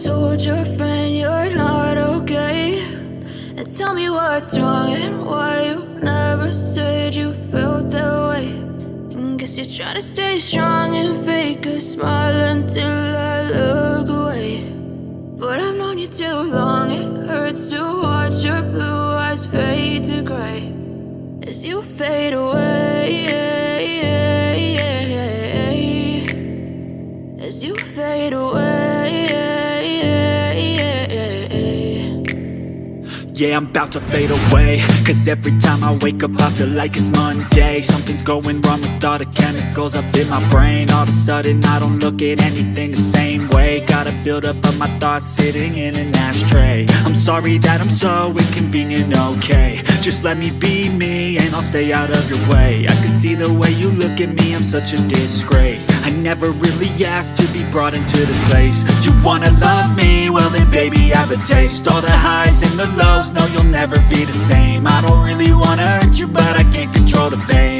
told your friend you're not okay? And tell me what's wrong and why you never said you felt that way. And guess you're trying to stay strong and fake a smile until I look away. But I've known you too long, it hurts to watch your blue eyes fade to gray as you fade away, as you fade away. Yeah, I'm about to fade away, cause every time I wake up I feel like it's Monday. Something's going wrong with all the chemicals up in my brain. All of a sudden I don't look at anything the same way. Gotta build up of my thoughts sitting in an ashtray. I'm sorry that I'm so inconvenient, okay? Just let me be me and I'll stay out of your way. I can see the way you look at me, I'm such a disgrace. I never really asked to be brought into this place. You wanna love me? Well then baby have a taste. All the highs and the lows, no, you'll never be the same. I don't really wanna hurt you, but I can't control the pain.